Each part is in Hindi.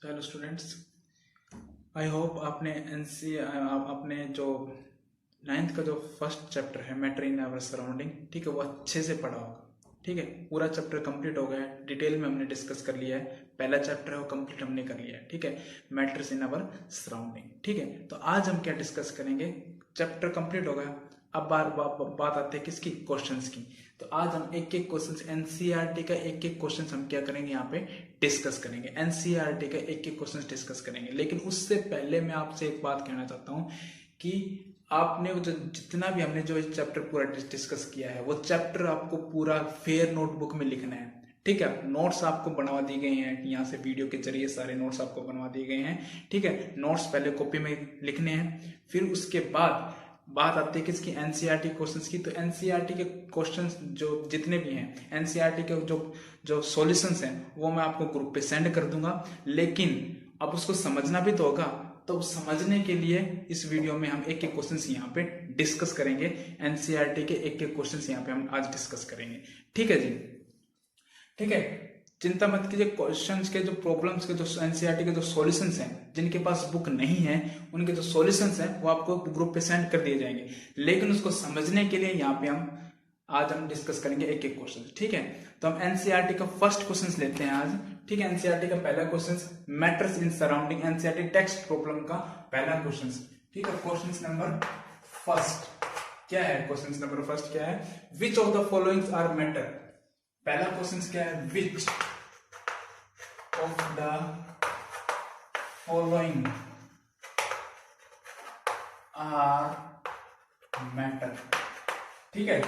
हेलो स्टूडेंट्स, आई होप आपने आपने जो 9th का जो फर्स्ट चैप्टर है मैटर इन आवर सराउंडिंग, ठीक है, वो अच्छे से पढ़ा होगा। ठीक है, पूरा चैप्टर कंप्लीट हो गया है, डिटेल में हमने डिस्कस कर लिया है। पहला चैप्टर है वो कंप्लीट हमने कर लिया है। ठीक है, मैटर्स इन आवर सराउंडिंग। ठीक है, तो आज हम क्या डिस्कस करेंगे, चैप्टर कंप्लीट हो गया। अब बात आती है किसकी, क्वेश्चंस की। तो आज हम एक एक क्वेश्चन एनसीईआरटी का एक एक क्वेश्चन हम क्या करेंगे, यहाँ पे डिस्कस करेंगे। एनसीईआरटी का एक एक क्वेश्चन डिस्कस करेंगे, लेकिन उससे पहले मैं आपसे एक बात कहना चाहता हूँ कि आपने जो जितना भी हमने जो चैप्टर पूरा डिस्कस किया है, वो चैप्टर आपको पूरा फेयर नोटबुक में लिखना है। ठीक है, नोट्स आपको बनवा दी गई हैं, यहाँ से वीडियो के जरिए सारे नोट्स आपको बनवा दिए गए हैं। ठीक है, नोट्स पहले कॉपी में लिखने हैं, फिर उसके बाद बात आती है किसकी, एनसीईआरटी क्वेश्चंस की। तो एनसीईआरटी के क्वेश्चंस जो जितने भी हैं, एनसीईआरटी के जो जो सॉल्यूशंस हैं, वो मैं आपको ग्रुप पे सेंड कर दूंगा। लेकिन अब उसको समझना भी तो होगा, तो समझने के लिए इस वीडियो में हम एक एक क्वेश्चंस यहाँ पे डिस्कस करेंगे। एनसीईआरटी के एक एक क्वेश्चंस यहाँ पे हम आज डिस्कस करेंगे। ठीक है जी, ठीक है, चिंता मत कीजिए। क्वेश्चंस के जो प्रॉब्लम्स के जो एनसीईआरटी के जो सॉल्यूशंस हैं, जिनके पास बुक नहीं है, उनके जो सॉल्यूशंस हैं वो आपको ग्रुप पे सेंड कर दिए जाएंगे। लेकिन उसको समझने के लिए यहाँ पे आज हम डिस्कस करेंगे एक एक क्वेश्चन। ठीक है, तो हम एनसीईआरटी का फर्स्ट क्वेश्चन लेते हैं आज। ठीक है, एनसीईआरटी का पहला question, matters in surrounding, NCERT text problem का पहला क्वेश्चन। ठीक है, क्वेश्चन नंबर फर्स्ट क्या है, क्वेश्चन नंबर फर्स्ट क्या है, which of the followings are matter. पहला क्वेश्चन क्या है, which of the following are matter. ठीक है,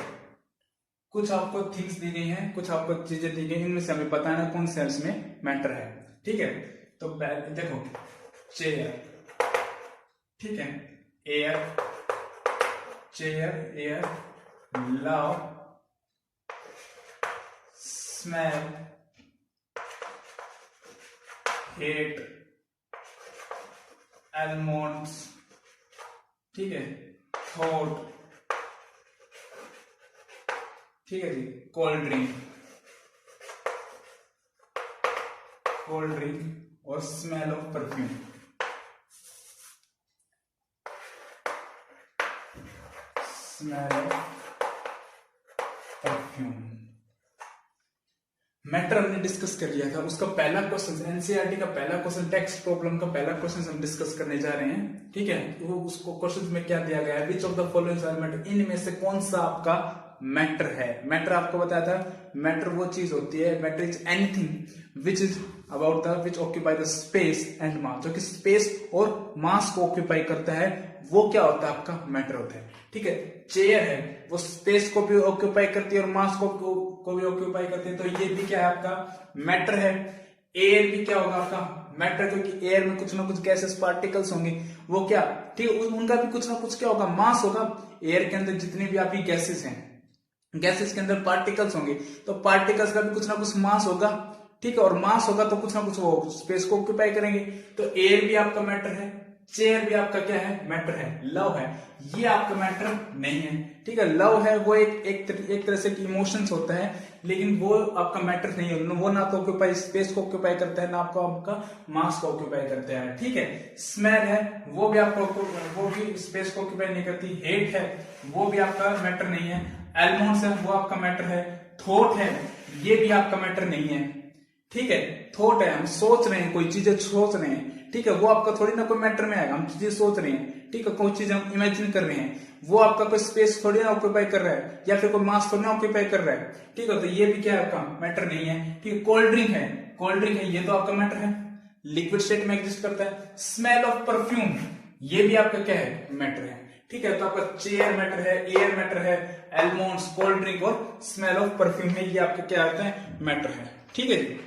कुछ आपको थिंग्स दी गई हैं, कुछ आपको चीजें दी गई, इनमें से हमें बताना कौन से में मैटर है। ठीक है, तो देखो, चेयर, ठीक है, air, chair, air, love, smell, hate, almonds, ठीक है, थॉट, ठीक है जी, कोल्ड ड्रिंक, और smell of perfume. Smell of perfume matter हमने डिस्कस कर लिया था। उसका पहला क्वेश्चन, एनसीईआरटी का पहला क्वेश्चन, टेक्स्ट प्रॉब्लम का पहला क्वेश्चन हम डिस्कस करने जा रहे हैं। ठीक है, वो उसको क्वेश्चन में क्या दिया गया है, which of the following are matter, इनमें से कौन सा आपका मैटर है। मैटर आपको बताया था, मैटर वो चीज होती है, matter is anything which is about the which occupy the space and mass, जो कि स्पेस और मास को ऑक्यूपाई करता है, वो क्या होता है, आपका मैटर होता है। ठीक है, चेयर है, वो स्पेस को भी ऑक्यूपाई करती है और मास को भी ऑक्यूपाई करती है, तो ये भी क्या है, आपका मैटर है। एयर भी क्या होगा, आपका मैटर, क्योंकि एयर में कुछ ना कुछ गैसेस पार्टिकल्स होंगे, वो क्या, ठीक है, उनका भी कुछ ना कुछ क्या होगा, मास होगा। एयर के अंदर जितने भी आपकी गैसेस हैं, गैसेस के अंदर पार्टिकल्स होंगे, तो पार्टिकल्स का भी कुछ ना कुछ मास होगा। ठीक है, और मास होगा तो कुछ ना कुछ वो स्पेस को ऑक्यूपाई करेंगे, तो एयर भी आपका मैटर है, चेयर भी आपका क्या है, मैटर है। लव है, ये आपका मैटर नहीं है। ठीक है, लव है वो एक तरह से इमोशंस होता है, लेकिन वो आपका मैटर नहीं है। वो ना तो ऑक्यूपाई स्पेस को ऑक्यूपाई करता है, ना आपका मास को ऑक्यूपाई करता है। ठीक है, स्मेल है, वो भी आपको वो भी स्पेस को ऑक्यूपाई नहीं करती। हेट है, वो भी आपका मैटर नहीं है। एल्मोंड्स है, वो आपका मैटर है। थॉट है, ये भी आपका मैटर नहीं है। ठीक है, थॉट है, हम सोच रहे हैं, कोई चीजें सोच रहे हैं, ठीक है, वो आपका थोड़ी ना कोई मैटर में आएगा। हम चीजें सोच रहे हैं, ठीक है, कोई चीज हम इमेजिन कर रहे हैं, वो आपका कोई स्पेस थोड़ी ना ऑक्यूपाई कर रहा है, या फिर कोई मास थोड़ी ना ऑक्यूपाई कर रहा है। ठीक है, तो ये भी क्या है, आपका मैटर नहीं है। ठीक है, कोल्ड ड्रिंक है, ये तो आपका मैटर है, लिक्विड स्टेट में एग्जिस्ट करता है। स्मेल ऑफ परफ्यूम, ये भी आपका क्या है, मैटर है। ठीक है, तो आपका चेयर मैटर है, एयर मैटर है, एल्मोंड्स, कोल्ड ड्रिंक और स्मेल ऑफ परफ्यूम में ये आपके क्या होते हैं, मैटर है। ठीक है जी,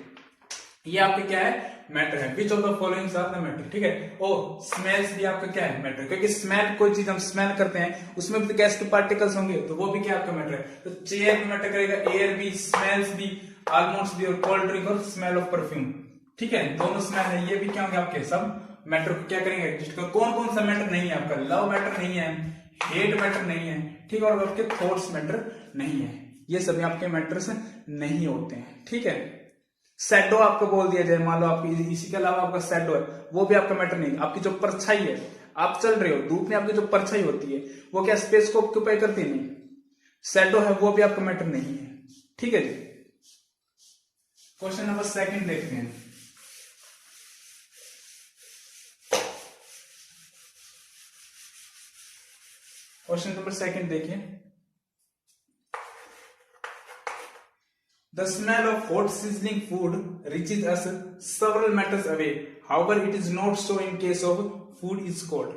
ये आपके क्या है, मैटर है। Which of the following are the matter. ठीक है, और स्मेल्स भी आपका क्या है, मैटर, क्योंकि स्मेल कोई चीज हम स्मेल करते हैं, उसमें भी गैस के पार्टिकल्स होंगे, तो वो भी क्या आपका मैटर है। तो चेयर भी मैटर करेगा, एयर भी, स्मेल्स भी, ऑलमोस्ट भी, और कोल्ड ड्रिंक और स्मेल ऑफ परफ्यूम। ठीक है, दोनों स्मेल है, ये भी क्या होंगे आपके, सब मैटर को क्या करेंगे। कौन कौन सा मैटर नहीं है, आपका लव मैटर नहीं है, हेट मैटर नहीं है, ठीक है, और आपके थॉट्स मैटर नहीं है, ये सभी आपके मैटर्स नहीं होते हैं। ठीक है, शैडो आपको बोल दिया जाए, मान लो आपकी इसी के अलावा आपका शैडो है, वो भी आपका मैटर नहीं। आपकी जो परछाई है, आप चल रहे हो धूप में, आपकी जो परछाई होती है वो क्या स्पेस को ऑक्यूपाई करती नहीं, शैडो है वो भी आपका मैटर नहीं है। ठीक है जी। क्वेश्चन नंबर सेकंड देखते हैं। क्वेश्चन नंबर सेकंड देखिए। The smell of hot sizzling food reaches us several meters away. However, it is not so in case of food is cold.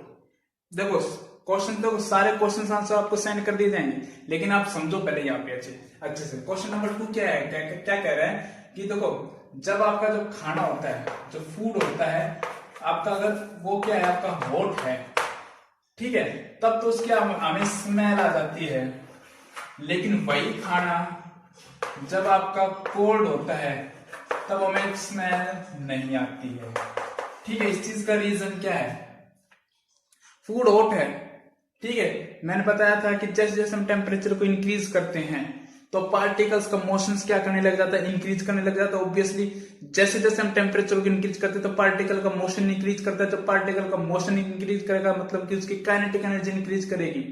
देखो क्वेश्चन तो सारे क्वेश्चन आंसर आपको सेंड कर दिए जाएंगे, लेकिन आप समझो पहले यहाँ पे अच्छे से। क्वेश्चन नंबर 2 क्या है, क्या कह रहा है कि देखो जब आपका जो खाना होता है, जो फूड होता है आपका, अगर वो क्या है आपका हॉट है, ठीक है, तब तो उसकी हमें स्मेल आ जाती है। लेकिन वही खाना जब आपका कोल्ड होता है तब हमें स्मेल नहीं आती है। ठीक है, इस चीज का रीजन क्या है, फूड हॉट है, ठीक है। मैंने बताया था कि जैसे जैसे हम टेम्परेचर को इंक्रीज करते हैं तो पार्टिकल्स का मोशंस क्या करने लग जाता है, इंक्रीज करने लग जाता है। ऑब्वियसली जैसे जैसे हम टेम्परेचर को इंक्रीज करते हैं तो पार्टिकल का मोशन इंक्रीज करता है। जब पार्टिकल का मोशन इंक्रीज करेगा मतलब कि उसकी काइनेटिक एनर्जी इंक्रीज करेगी,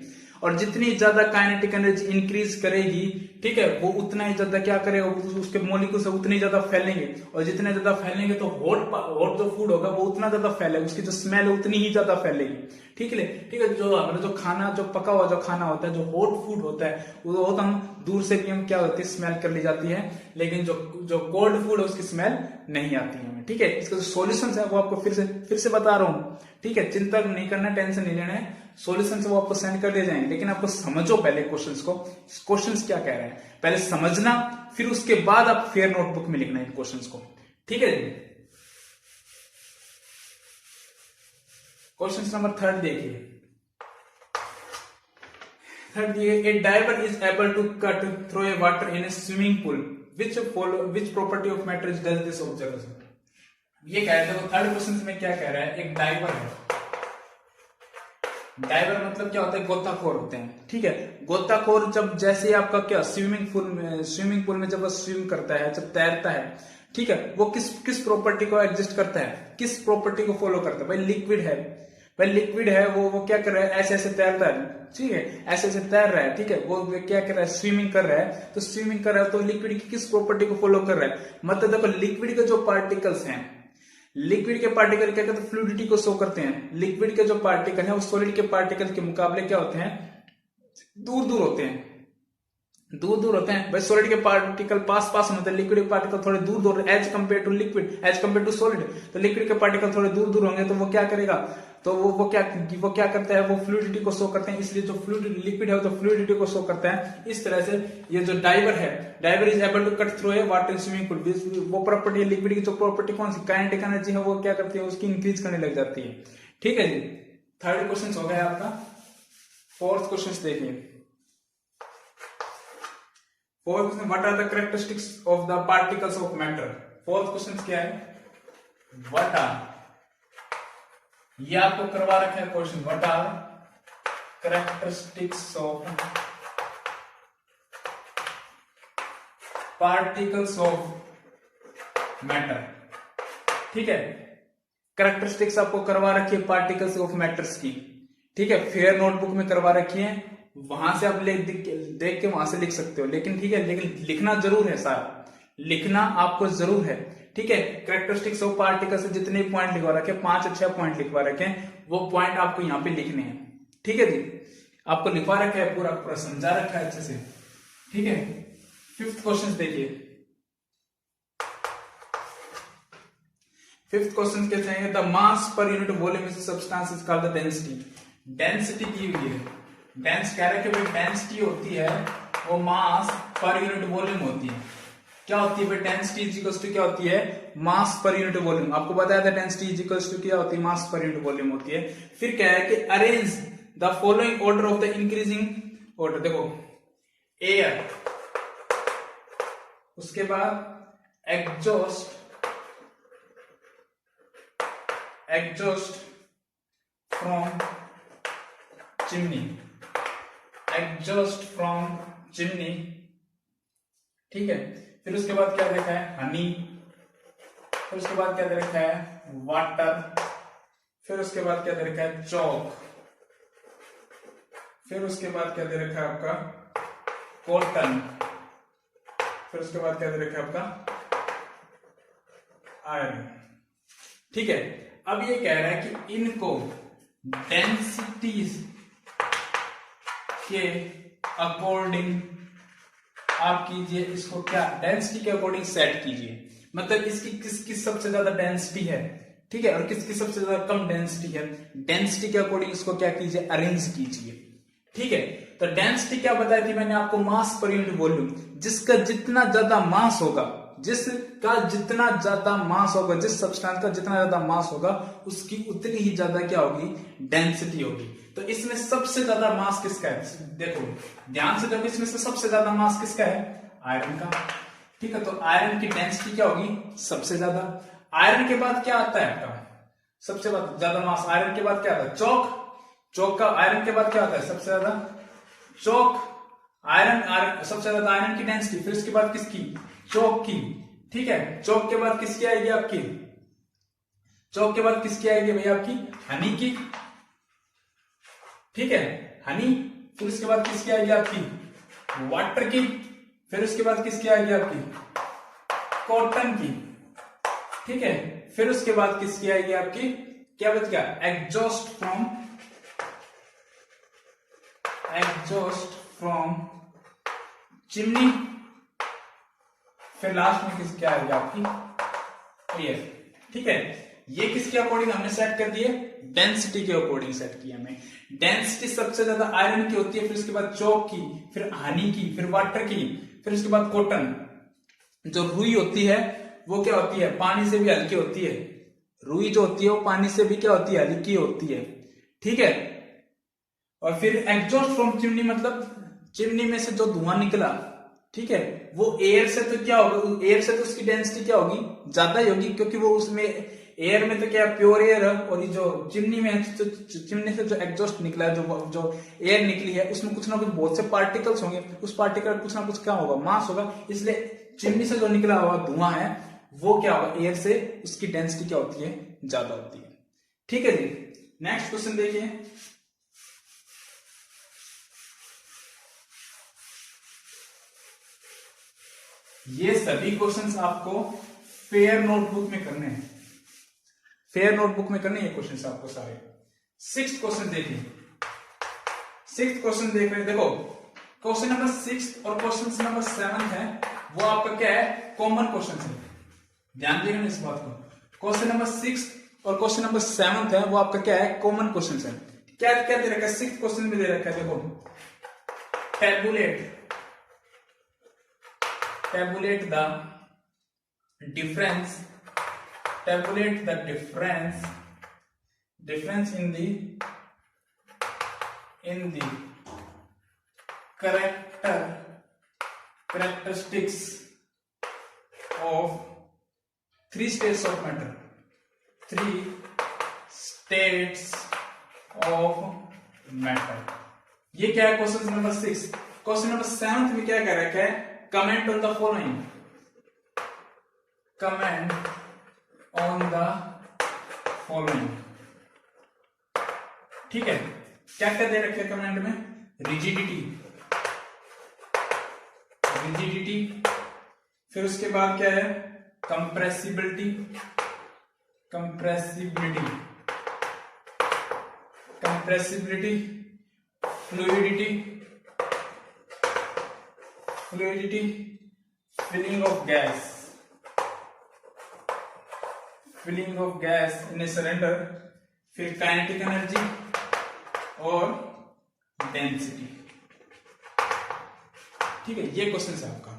और जितनी ज्यादा काइनेटिक एनर्जी इंक्रीज करेगी, ठीक है, वो उतना ही ज्यादा क्या करेगा, उसके मॉलिक्यूल्स उतनी ज्यादा फैलेंगे, और जितने ज्यादा फैलेंगे तो हॉट जो फूड होगा वो उतना ज्यादा फैलेगा, उसकी जो स्मेल है उतनी ही ज्यादा फैलेगी। ठीक है, जो हमारा जो खाना, जो पका हुआ जो खाना होता है, जो हॉट फूड होता है, वो तो हम दूर से भी हम क्या होती है स्मेल कर ली जाती है, लेकिन जो कोल्ड फूड है उसकी स्मेल नहीं आती है हमें। ठीक है, इसका जो सॉल्यूशन है वो आपको फिर से बता रहा हूँ। ठीक है, चिंता नहीं करना, टेंशन नहीं लेना है, सॉल्यूशन वो आपको सेंड कर दिए जाएंगे, लेकिन आपको समझो पहले क्वेश्चंस को, क्वेश्चंस क्या कह रहे हैं पहले समझना, फिर उसके बाद आप फेयर नोटबुक में लिखना इन क्वेश्चंस को। ठीक है जी। क्वेश्चन नंबर 3 देखिए। थर्ड ये, a diver is able to cut through a water in a swimming pool, which property of matter does this observe. ये कह रहे थे, थर्ड क्वेश्चन में क्या कह रहा है, एक डाइवर है, डाइवर मतलब क्या होता है, गोताखोर होते हैं। ठीक है, गोताखोर जब जैसे आपका क्या स्विमिंग पूल में जब वो स्विम करता है, जब तैरता है, ठीक है, वो किस प्रॉपर्टी को एग्जिस्ट करता है, किस प्रॉपर्टी को फॉलो करता है। भाई लिक्विड है, वो क्या कर रहा है, ऐसे ऐसे तैरता है, ठीक है, ऐसे ऐसे तैर रहा है, ठीक है, वो क्या कर रहा है, स्विमिंग कर रहा है। तो स्विमिंग कर रहा है तो लिक्विड की किस प्रॉपर्टी को फॉलो कर रहा है, मतलब देखो लिक्विड के जो पार्टिकल्स हैं, लिक्विड के पार्टिकल क्या करते हैं, फ्लूइडिटी को शो करते हैं। लिक्विड के जो पार्टिकल है वो सॉलिड के पार्टिकल के मुकाबले क्या होते हैं, दूर दूर होते हैं। भाई सॉलिड के पार्टिकल पास होते हैं, लिक्विड के पार्टिकल थोड़े दूर दूर, as compare to liquid, as compare to solid. तो लिक्विड के पार्टिकल थोड़े दूर दूर होंगे तो वो क्या करेगा, तो वो क्या करता है, वो फ्लूइडिटी को शो करते हैं, इसलिए जो लिक्विड है वो तो फ्लूइडिटी को शो करता है। इस तरह से ये जो diver is able to cut through a water swimming pool, वो प्रॉपर्टी लिक्विड की जो प्रॉपर्टी कौन सी, काइनेटिक एनर्जी है, वो क्या करती है, उसकी इंक्रीज करने लग जाती है। ठीक है जी, थर्ड क्वेश्चन हो गया आपका। फोर्थ क्वेश्चन देखिए। Fourth question, what are the characteristics of the particles of matter. Fourth question क्या है, व्हाट आर, ये आपको करवा रखा है question, what are characteristics of particles of matter. ठीक है, कैरेक्टरिस्टिक्स आपको करवा रखी है पार्टिकल्स ऑफ मैटर्स की। ठीक है, फेयर नोटबुक में करवा रखी है, वहां से आप देख के वहां से लिख सकते हो, लेकिन ठीक है, लेकिन लिखना जरूर है सारा, लिखना आपको जरूर है। ठीक है, कैरेक्टरिस्टिक्स ऑफ पार्टिकल्स से जितने पॉइंट लिखवा रखे, 5 या 6 पॉइंट लिखवा रखे, वो पॉइंट आपको यहाँ पे लिखने हैं। ठीक है जी, आपको लिखवा रखा है, पूरा समझा रखा है अच्छे से। ठीक है, फिफ्थ क्वेश्चन देखिए। फिफ्थ क्वेश्चन कहते हैं, the mass per unit volume is substance is called the density. Density की हुई है, कह रहे कि डेंसिटी होती है वो मास पर यूनिट वॉल्यूम होती है। क्या होती है भाई, डेंसिटी इज इक्वल्स टू क्या होती है, मास पर यूनिट वॉल्यूम। आपको बताया था डेंसिटी इज इक्वल्स टू क्या होती है, मास पर यूनिट वॉल्यूम होती है। फिर क्या है कि arrange the following order of the increasing order. देखो एयर, उसके बाद एग्जॉस्ट फ्रॉम चिमनी, ठीक है। फिर उसके बाद क्या देखा है, हनी, फिर उसके बाद क्या दे रखा है, वाटर, फिर उसके बाद क्या दे रखा है, चौक, फिर उसके बाद क्या दे रखा है आपका, कॉटन, फिर उसके बाद क्या दे रखा है आपका, आयरन। ठीक है, अब ये कह रहा है कि इनको डेंसिटी के अकॉर्डिंग आप कीजिए, इसको क्या डेंसिटी के अकॉर्डिंग सेट कीजिए, मतलब इसकी किसकी सबसे ज्यादा डेंसिटी है, ठीक है, और किसकी सबसे ज्यादा कम डेंसिटी है, डेंसिटी के अकॉर्डिंग इसको क्या कीजिए, अरेंज कीजिए। ठीक है, तो डेंसिटी क्या बताई थी मैंने आपको, मास पर यूनिट वॉल्यूम, जिसका जितना ज्यादा मास होगा, जिसका जितना ज्यादा मास होगा, जिस सब्सटेंस का जितना ज्यादा मास होगा उसकी उतनी ही ज्यादा क्या होगी, डेंसिटी होगी। तो इसमें सबसे ज्यादा मास किसका है, देखो ध्यान से देखो, इसमें से सबसे ज्यादा मास किसका है, आयरन का। ठीक है, तो आयरन की डेंसिटी क्या होगी, सबसे ज्यादा। आयरन के बाद क्या आता है आपका, सबसे ज्यादा मास, आयरन के बाद क्या आता है, चौक, चौक का आयरन के बाद क्या आता है, सबसे ज्यादा चौक, आयरन सबसे ज्यादा आयरन की डेंसिटी, फिर उसके बाद किसकी, चौक की। ठीक है, चौक के बाद किसकी आएगी आपकी, चौक के बाद किसकी आएगी भैया आपकी, हनी की। ठीक है, हनी, फिर उसके बाद किसकी आएगी आपकी, वाटर की, फिर उसके बाद किसकी आएगी आपकी, कॉटन की। ठीक है, फिर उसके बाद किसकी आएगी आपकी, क्या बच गया, एग्जॉस्ट फ्रॉम चिमनी, फिर लास्ट में किसकी आएगी आपकी, एयर। ठीक है, ये किसके अकॉर्डिंग हमने सेट कर दिए, डेंसिटी के अकॉर्डिंग सेट किया हमने। डेंसिटी सबसे ज्यादा आयरन की होती है, फिर उसके बाद चौक की, फिर हनी की, फिर वाटर की, फिर उसके बाद कॉटन। जो रुई होती है वो क्या होती है, पानी से भी हल्की होती है, रुई जो होती है वो पानी से भी क्या होती है, हल्की होती है। ठीक है, और फिर एग्जॉस्ट फ्रॉम चिमनी, मतलब चिमनी में से जो धुआं निकला, ठीक है, वो एयर से तो क्या होगा, एयर से तो उसकी डेंसिटी क्या होगी, ज्यादा ही होगी, क्योंकि वो उसमें एयर में तो क्या प्योर एयर है, और ये जो चिमनी में तो चिमनी से जो एग्जॉस्ट निकला है, जो एयर निकली है, उसमें कुछ ना कुछ बहुत से पार्टिकल्स होंगे, उस पार्टिकल कुछ ना कुछ क्या होगा, मास होगा, इसलिए चिमनी से जो निकला हुआ धुआं है वो क्या होगा, एयर से उसकी डेंसिटी क्या होती है, ज्यादा होती है। ठीक है जी, नेक्स्ट क्वेश्चन देखिए। ये सभी क्वेश्चंस आपको फेयर नोटबुक में करने हैं, फेयर नोटबुक में करने हैं क्वेश्चंस आपको सारे। 6th क्वेश्चन देखिए, 6th क्वेश्चन देख रहे हैं, देखो क्वेश्चन नंबर 6 और क्वेश्चन नंबर 7 है, वो आपका क्या है, कॉमन क्वेश्चन है, ध्यान देना इस बात को। क्वेश्चन नंबर 6 और क्वेश्चन नंबर 7 है, वो आपका क्या है, कॉमन क्वेश्चन है। क्या क्या दे रखा है, 6th क्वेश्चन में दे रखा है, देखो tabulate the difference in the characteristics of 3 states of matter, 3 states of matter। ये क्या है, क्वेश्चन नंबर 6। क्वेश्चन नंबर 7 में क्या कह रखा है, comment on the following, ठीक है, क्या क्या दे रखे कमेंट में, रिजिडिटी, फिर उसके बाद क्या है, compressibility, fluidity, filling of gas in a cylinder, फिर काइनेटिक एनर्जी और डेंसिटी। ठीक है, ये क्वेश्चन है आपका।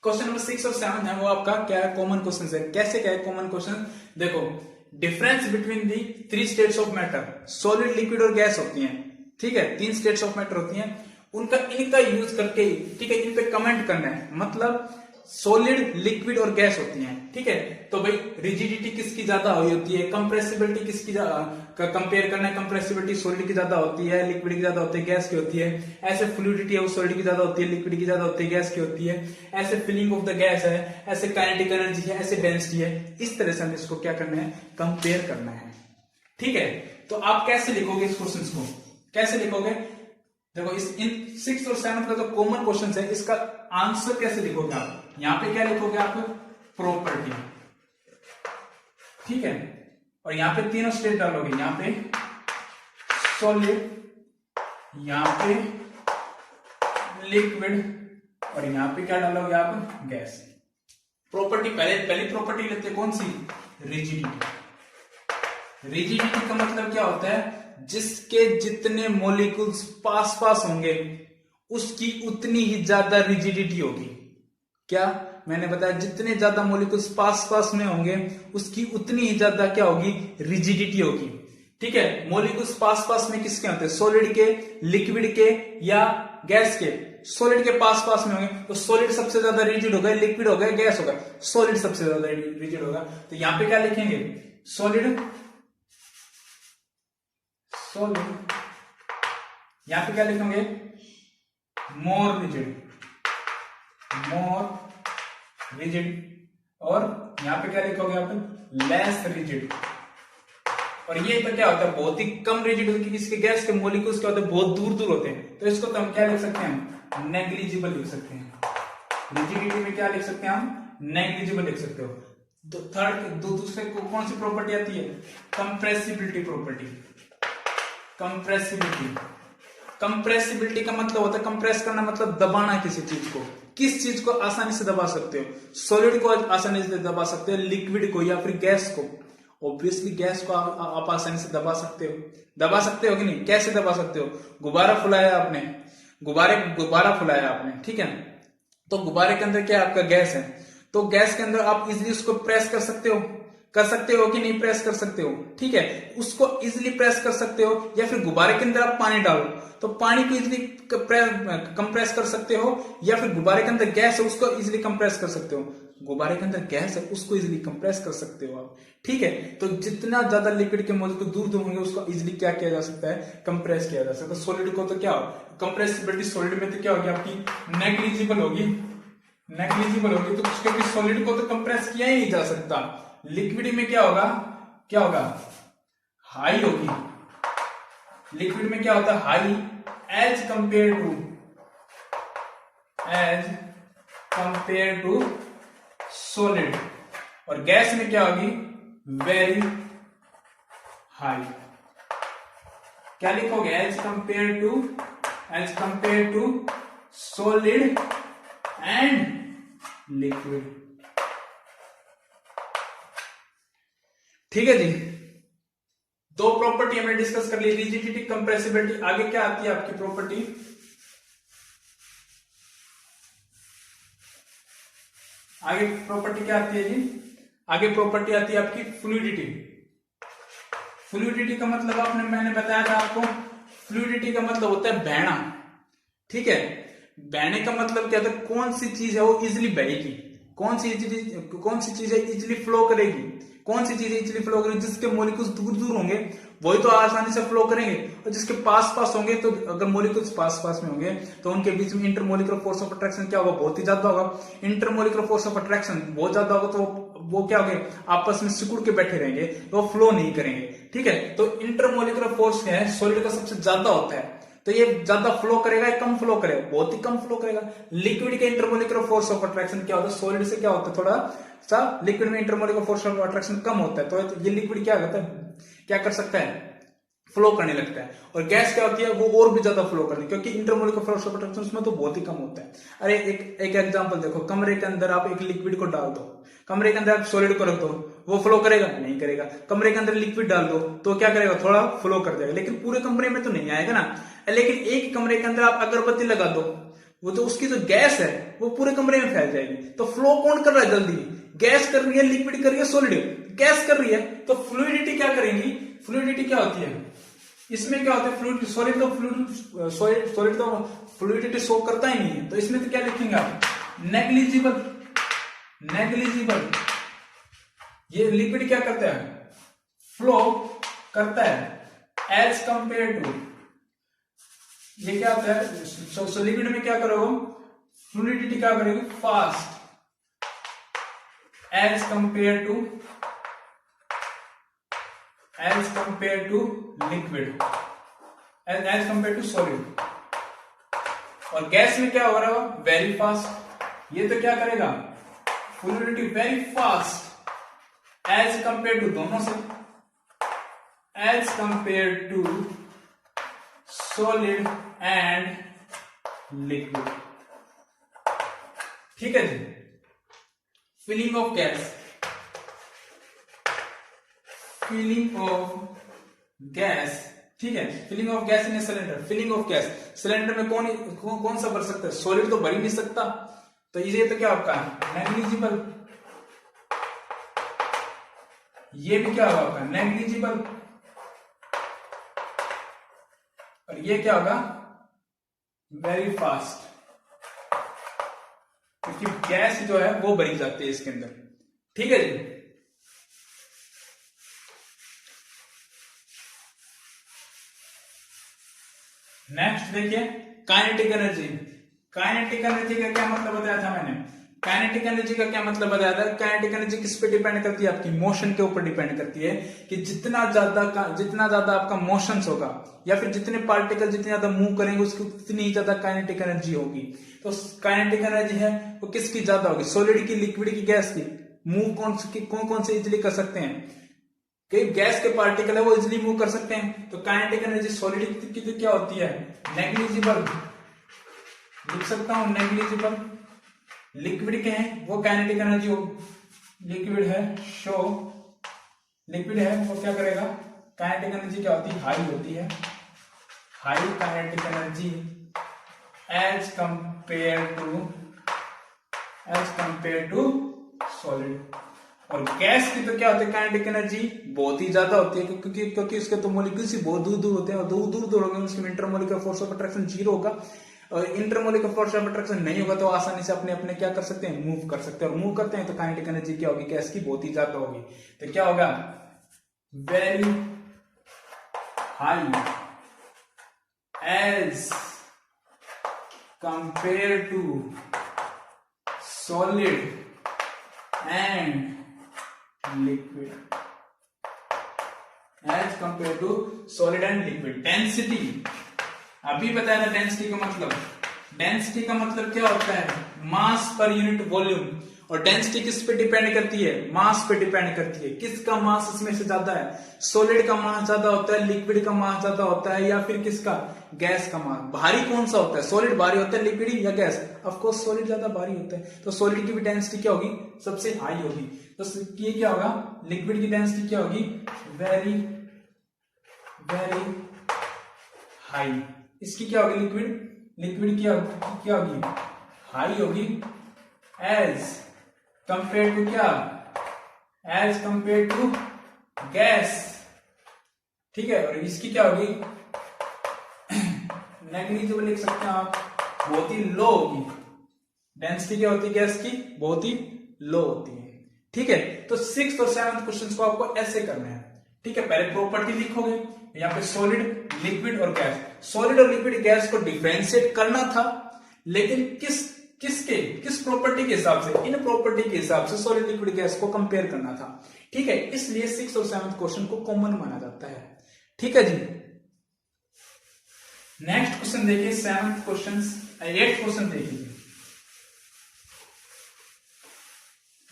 क्वेश्चन नंबर 6 और 7 है, वो आपका क्या है, कॉमन क्वेश्चन है। कैसे क्या है कॉमन क्वेश्चन, देखो difference between the 3 states of matter, solid, liquid और गैस होती हैं। ठीक है, 3 स्टेट्स ऑफ मैटर होती हैं, इनका यूज करके, ठीक है, इन पे कमेंट करना है। मतलब सॉलिड, लिक्विड और गैस होती हैं, ठीक है। तो भाई रिजिडिटी किसकी ज्यादा होती है, कंप्रेसिबिलिटी किसकी कंपेयर करना है, कंप्रेसिबिलिटी सॉलिड की ज्यादा होती है, लिक्विड की ज्यादा होती है, गैस की होती है। ऐसे फ्लूइडिटी है वो सॉलिड की ज्यादा होती है, लिक्विड की ज्यादा होती है, गैस की होती है। ऐसे फिलिंग ऑफ द गैस है, ऐसे काइनेटिक एनर्जी है, ऐसे डेंसिटी है। इस तरह से हमें इसको क्या करना है, कंपेयर करना है, ठीक है। तो आप कैसे लिखोगे इस क्वेश्चन को, कैसे लिखोगे, देखो इस इन 6th और 7th का जो कॉमन क्वेश्चन है इसका आंसर कैसे लिखोगे आप, यहां पे क्या लिखोगे आप, प्रॉपर्टी, ठीक है। और यहां पे तीनों स्टेट डालोगे, यहां पे सॉलिड, यहां पे लिक्विड और यहां पे क्या डालोगे आप, गैस। प्रॉपर्टी पहली प्रॉपर्टी लेते हैं कौन सी, रिजिडिटी। रिजिडिटी का मतलब क्या होता है, जिसके जितने मॉलिक्यूल्स पास पास होंगे उसकी उतनी ही ज्यादा रिजिडिटी होगी। क्या मैंने बताया, जितने ज्यादा मॉलिक्यूल्स पास पास में होंगे उसकी उतनी ही ज्यादा क्या होगी, रिजिडिटी होगी, ठीक है। मॉलिक्यूल्स पास पास में किसके होते हैं, सॉलिड के, लिक्विड के या गैस के। सॉलिड के पास पास में होंगे तो सॉलिड सबसे ज्यादा रिजिड होगा, लिक्विड होगा, गैस होगा, सॉलिड सबसे ज्यादा रिजिड होगा। तो यहां पे क्या लिखेंगे, सॉलिड, सॉलिड, यहां पे क्या लिखेंगे, मोर रिजिड, मोर रिजिड। और यहां पे क्या लिखोगे आप, लेस रिजिड। और ये तो क्या होता है, बहुत ही कम रिजिड होती है, किसके, गैस के मॉलिक्यूल्स क्या होते हैं, बहुत दूर दूर होते हैं। तो इसको तो हम क्या लिख सकते हैं, नेग्लिजिबल लिख सकते हैं। रिजिडिटी में क्या लिख सकते हैं हम, नेग्लिजिबल लिख सकते हो। दूसरे को कौन सी प्रॉपर्टी आती है, कंप्रेसिबिलिटी प्रॉपर्टी। कंप्रेसिबिलिटी, कंप्रेसिबिलिटी का मतलब होता है, कंप्रेस करना मतलब दबाना किसी चीज को। किस चीज को आसानी से दबा सकते हो, सॉलिड को आसानी से दबा सकते हो, लिक्विड को या फिर गैस को। ऑब्वियसली गैस को आप आसानी से दबा सकते हो कि नहीं, कैसे दबा सकते हो, गुब्बारा फुलाया आपने, गुब्बारा फुलाया आपने, ठीक है। तो गुब्बारे के अंदर क्या आपका गैस है, तो गैस के अंदर आप इजिली उसको प्रेस कर सकते हो कि नहीं, प्रेस कर सकते हो, ठीक है। उसको इजिली प्रेस कर सकते हो, या फिर गुब्बारे के अंदर आप पानी डालो तो पानी को इजिली कंप्रेस कर सकते हो, या फिर गुब्बारे के अंदर गैस है उसको इजिली कंप्रेस कर सकते हो। गुब्बारे के अंदर गैस है उसको इजिली कंप्रेस कर सकते हो आप, ठीक है। तो जितना ज्यादा लिक्विड के मॉलिक्यूल दूर दूर होंगे उसको इजिली क्या किया जा सकता है, कंप्रेस किया जा सकता है। सॉलिड को तो क्या हो, कंप्रेसिबिलिटी सॉलिड में तो क्या होगी आपकी, नेग्लिजिबल होगी, तो क्योंकि सॉलिड को तो कंप्रेस किया ही नहीं जा सकता। लिक्विड में क्या होगा, हाई होगी। लिक्विड में क्या होता है, high as compare to solid. और गैस में क्या होगी, वेरी हाई। क्या लिखोगे, as compare to solid and liquid, ठीक है जी। दो प्रॉपर्टी हमने डिस्कस कर ली, रिजिडिटी, कंप्रेसिबिलिटी। आगे क्या आती है आपकी प्रॉपर्टी, आगे प्रॉपर्टी क्या आती है जी, आगे प्रॉपर्टी आती है आपकी फ्लूइडिटी। फ्लूइडिटी का मतलब मैंने बताया था आपको, फ्लूइडिटी का मतलब होता है बहना, ठीक है। बहने का मतलब क्या होता है, कौन सी चीज है वो इजिली बहेगी, कौन सी चीज है इजिली फ्लो करेगी, कौन सी चीजें इजिली फ्लो करेंगे, जिसके मॉलिक्यूल्स दूर दूर होंगे वही तो आसानी से फ्लो करेंगे, और जिसके पास पास होंगे, तो अगर मॉलिक्यूल्स पास पास में होंगे तो उनके बीच में इंटरमोलिकुलर फोर्स ऑफ अट्रैक्शन क्या होगा, बहुत ही ज्यादा होगा। इंटरमोलिकुलर फोर्स ऑफ अट्रैक्शन बहुत ज्यादा होगा तो वो क्या होंगे, आपस में सिकुड़ के बैठे रहेंगे, तो वो फ्लो नहीं करेंगे, ठीक है। तो इंटरमोलिकुलर फोर्स है सॉलिड का सबसे ज्यादा होता है, तो ये ज्यादा फ्लो करेगा या कम फ्लो करेगा, बहुत ही कम फ्लो करेगा। लिक्विड के इंटरमोलिकुलर फोर्स ऑफ अट्रैक्शन क्या होता है, सॉलिड से क्या होता है, थोड़ा सा लिक्विड में इंटरमोलिकुलर फोर्स ऑफ अट्रैक्शन कम होता है, तो ये लिक्विड क्या करता है, क्या कर सकता है, फ्लो करने लगता है। और गैस क्या होती है, वो और भी ज्यादा फ्लो करती है, क्योंकि इंटरमोलिकुलर फोर्स ऑफ अट्रैक्शन उसमें तो बहुत ही कम होता है। अरे एक एग्जांपल देखो, कमरे के अंदर आप एक लिक्विड को डाल दो, कमरे के अंदर आप सॉलिड को रख दो, वो फ्लो करेगा नहीं करेगा। कमरे के अंदर लिक्विड डाल दो तो क्या करेगा, थोड़ा फ्लो कर जाएगा, लेकिन पूरे कमरे में तो नहीं आएगा ना। लेकिन एक कमरे के अंदर आप अगरबत्ती लगा दो, वो तो उसकी जो गैस है वो पूरे कमरे में फैल जाएगी। तो फ्लो कौन कर रहा है जल्दी, गैस कर रही है, लिक्विड कर रही है, सॉलिड गैस कर रही है। तो फ्लूइडिटी क्या करेंगी, फ्लूइडिटी क्या होती है, इसमें क्या होता है, फ्लूइड सॉलिड तो फ्लूइडिटी शो करता ही नहीं है, तो इसमें तो क्या लिखेंगे आप, नेग्लिजिबल, नेग्लिजिबल। ये लिक्विड क्या करता है, फ्लो करता है एज कंपेयर टू, ये क्या होता है, सो लिक्विड में क्या करोगे, फ्लूइडिटी क्या करेगी, fast as compare to liquid, as compare to solid. और गैस में क्या हो रहा है, वेरी फास्ट। ये तो क्या करेगा, fluidity very fast as compare to, दोनों से as compare to solid and liquid. ठीक है जी। Filling of gas, filling of gas, ठीक है, filling of gas in a cylinder. Filling of gas, cylinder में कौन सा भर सकता है, सॉलिड तो भर ही नहीं सकता, तो ये तो क्या आपका नेग्लिजिबल। ये भी क्या होगा आपका नेग्लिजिबल, और ये क्या होगा, वेरी फास्ट, क्योंकि गैस जो है वो भरी जाती है इसके अंदर। ठीक है जी। नेक्स्ट देखिए काइनेटिक एनर्जी। काइनेटिक एनर्जी का क्या मतलब बताया था मैंने, काइनेटिक एनर्जी का क्या मतलब बताया था, काइनेटिक एनर्जी किस पे डिपेंड करती है, आपकी मोशन के ऊपर डिपेंड करती है, कि जितना ज्यादा आपका मोशन होगा, या फिर जितने पार्टिकल जितने ज्यादा मूव करेंगे उसकी उतनी ही ज्यादा काइनेटिक एनर्जी होगी। तो काइनेटिक एनर्जी है वो किसकी ज्यादा होगी, सॉलिड की, लिक्विड की, गैस की। मूव कौन से इजिली कर सकते हैं, कई गैस के पार्टिकल है वो इजिली मूव कर सकते हैं, तो काइनेटिक एनर्जी सॉलिड की तो क्या होती है, नेग्लिजिबल, लिख सकता हूं नेग्लिजिबल। लिक्विड के हैं वो काइनेटिक एनर्जी हो, लिक्विड है शो, लिक्विड है वो क्या करेगा, काइनेटिक एनर्जी क्या होती है, हाई होती है, high kinetic energy as compare to solid. और गैस की तो क्या होती है, काइनेटिक एनर्जी बहुत ही ज्यादा होती है, क्योंकि उसके तो मॉलिक्यूल्स ही बहुत दूर दूर होते हैं, और दूर दूर होंगे उसके इंटरमोलिकुलर फोर्स ऑफ अट्रैक्शन 0 होगा, और इंटरमोलिकुलर फोर्स ऑफ अट्रैक्शन नहीं होगा तो आसानी से अपने क्या कर सकते हैं, मूव कर सकते हैं, और मूव करते हैं तो काइनेटिक एनर्जी क्या होगी, गैस की बहुत ही ज्यादा होगी। तो क्या होगा, very high as compare to solid and liquid, as compare to solid and liquid. Density, अभी बताया था डेंसिटी का मतलब, डेंसिटी का मतलब क्या होता है, मास पर यूनिट वॉल्यूम। और डेंसिटी किस पे डिपेंड करती है, मास पे डिपेंड करती है, किसका मास इसमें से ज्यादा है, सॉलिड का मास ज्यादा होता है, लिक्विड का मास ज्यादा होता है, या फिर किसका, गैस का मास। भारी कौन सा होता है, सॉलिड भारी होता है, लिक्विड या गैस, ऑफ कोर्स सॉलिड ज्यादा भारी होता है, तो सॉलिड की भी डेंसिटी क्या होगी, सबसे हाई होगी। तो ये क्या होगा, लिक्विड की डेंसिटी क्या होगी, वेरी हाई। इसकी क्या होगी, लिक्विड क्या होगी, हाई होगी, एज कंपेयर टू क्या, एज कंपेयर टू गैस। ठीक है, और इसकी क्या होगी, नेग्लिजिबल लिख सकते हैं आप, बहुत ही लो होगी। डेंसिटी क्या होती है गैस की, बहुत ही लो होती है। ठीक है, तो 6th और 7th क्वेश्चन को आपको ऐसे करना है। ठीक है, पहले प्रॉपर्टी लिखोगे, यहाँ पे सॉलिड, लिक्विड और गैस, सॉलिड और लिक्विड गैस को डिफरेंशिएट करना था, लेकिन किस प्रॉपर्टी के हिसाब से, इन प्रॉपर्टी के हिसाब से सॉलिड लिक्विड गैस को कंपेयर करना था। ठीक है, इसलिए 6th और 7th क्वेश्चन को कॉमन माना जाता है। ठीक है जी। नेक्स्ट क्वेश्चन देखिए, 7th क्वेश्चन, 8th क्वेश्चन देखिए,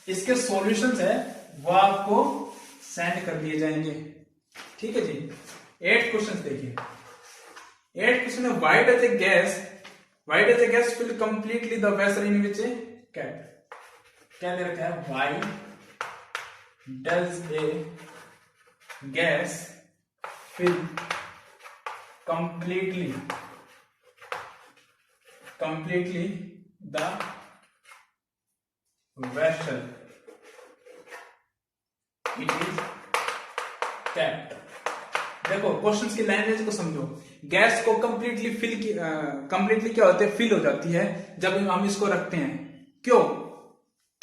इसके सॉल्यूशंस है वो आपको सेंड कर दिए जाएंगे। ठीक है जी। 8th क्वेश्चन देखिए, 8th क्वेश्चन है, why does a gas fill completely the vessel in which a kept. क्या दे रखा है, why does a gas fill completely the vessel it is kept। देखो क्वेश्चंस की लैंग्वेज को समझो, गैस को कंप्लीटली क्या होते हैं, फिल हो जाती है जब हम इसको रखते हैं। क्यों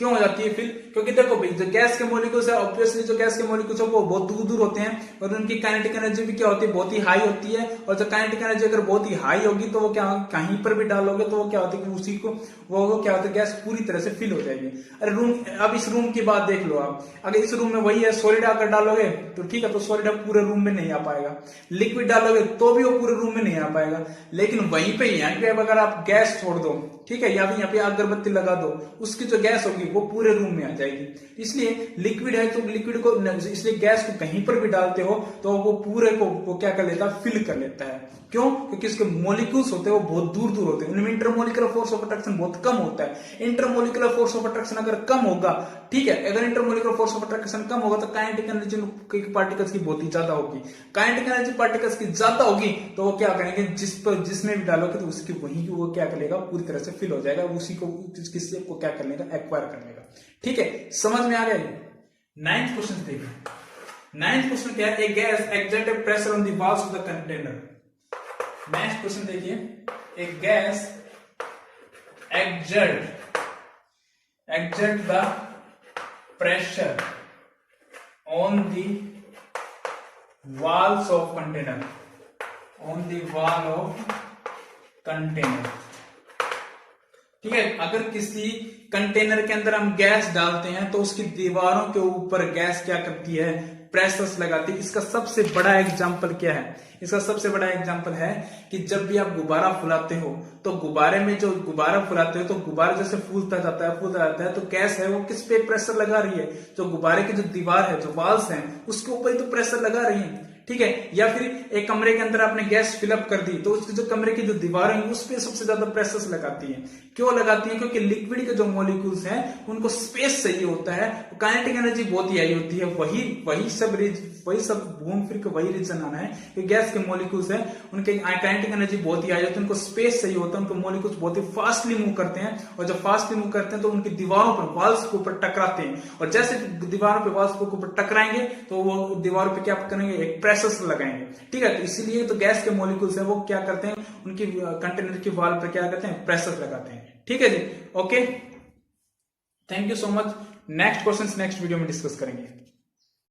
क्यों हो जाती है फिल? क्योंकि देखो भाई जो गैस के मॉलिक्यूल्स है, ऑब्वियसली जो गैस के मॉलिक्यूल्स है वो बहुत दूर दूर होते हैं और उनकी काइनेटिक एनर्जी भी क्या होती है, बहुत ही हाई होती है। और जो काइनेटिक एनर्जी अगर बहुत ही हाई होगी तो वो क्या, कहीं पर भी डालोगे तो वो क्या होता है कि उसी को वो क्या होता है, गैस पूरी तरह से फिल हो जाएगी। अरे रूम, अब इस रूम की बात देख लो आप, अगर इस रूम में वही है सॉलिड अगर डालोगे तो ठीक है, तो सॉलिड पूरे रूम में नहीं आ पाएगा। लिक्विड डालोगे तो भी वो पूरे रूम में नहीं आ पाएगा। लेकिन वहीं पे यहाँ पे अगर आप गैस छोड़ दो, ठीक है, या फिर यहाँ पे अगरबत्ती लगा दो, उसकी जो गैस होगी वो पूरे रूम में आ जाएगी। इसलिए लिक्विड है तो लिक्विड को, इसलिए गैस को कहीं पर भी डालते हो तो वो पूरे को वो क्या कर लेता है, फिल कर लेता है। क्यों? क्योंकि इसके मॉलिक्यूल्स होते हैं वो बहुत दूर दूर होते हैं, उनमें इंटरमोलिकुलर फोर्स ऑफ अट्रैक्शन बहुत कम होता है। इंटरमोलिकुलर फोर्स ऑफ अट्रैक्शन अगर कम होगा, ठीक है, अगर इंटरमोलिकुलर फोर्स ऑफ अट्रैक्शन कम होगा तो काइनेटिक एनर्जी पार्टिकल्स की बहुत ही ज्यादा होगी। काइनेटिक एनर्जी पार्टिकल्स की ज्यादा होगी तो वो क्या करेंगे, जिसमें भी डालोगे तो उसकी वही वो क्या कर लेगा, पूरी तरह से फिल हो जाएगा, उसी को किसी को क्या कर लेगा, एक्वायर कर लेगा। ठीक है, समझ में आ गया? 9th क्वेश्चन देखिए। 9th क्वेश्चन क्या है, a gas exert a pressure on the walls of the container. Next question देखिए, a gas exert the pressure on the walls of container, on the wall of container। ठीक है, अगर किसी कंटेनर के अंदर हम गैस डालते हैं तो उसकी दीवारों के ऊपर गैस क्या करती है, प्रेशर्स लगाती है। इसका सबसे बड़ा एग्जांपल क्या है? इसका सबसे बड़ा एग्जांपल है कि जब भी आप गुब्बारा फुलाते हो तो गुब्बारे में जो गुब्बारा फुलाते हो तो गुब्बारा जैसे फूलता जाता है तो गैस है वो किस पे प्रेशर लगा रही है, जो गुब्बारे की जो दीवार है, जो वॉल्स हैं, उसके ऊपर ही तो प्रेशर लगा रही है। ठीक है, या फिर एक कमरे के अंदर आपने गैस फिलअप कर दी तो उसकी जो कमरे की जो दीवार है उस पर सबसे ज्यादा प्रेशर लगाती है। क्यों लगाती है? क्योंकि लिक्विड के जो मॉलिक्यूल्स हैं उनको स्पेस चाहिए होता है, काइनेटिक एनर्जी बहुत ही हाई होती है। वही सब घूम फिर के वही रीजन आना है कि गैस के मॉलिक्यूल्स हैं उनके काइनेटिक एनर्जी बहुत ही हाई होती है, उनको स्पेस चाहिए होता है, उनको मॉलिक्यूल्स बहुत ही फास्टली मूव करते हैं और जब फास्टली मूव करते हैं तो उनकी दीवारों पर, वॉल्स के ऊपर टकराते हैं और जैसे दीवारों पर, वॉल्स के ऊपर टकराएंगे तो वो दीवारों पर क्या करेंगे, एक प्रेशर लगाएंगे। ठीक है, तो इसीलिए तो गैस के मॉलिक्यूल्स है वो क्या करते हैं, उनकी कंटेनर की वॉल पर क्या करते हैं, प्रेशर लगाते हैं। ठीक है जी, okay, thank you so much. Next question next video में डिस्कस करेंगे।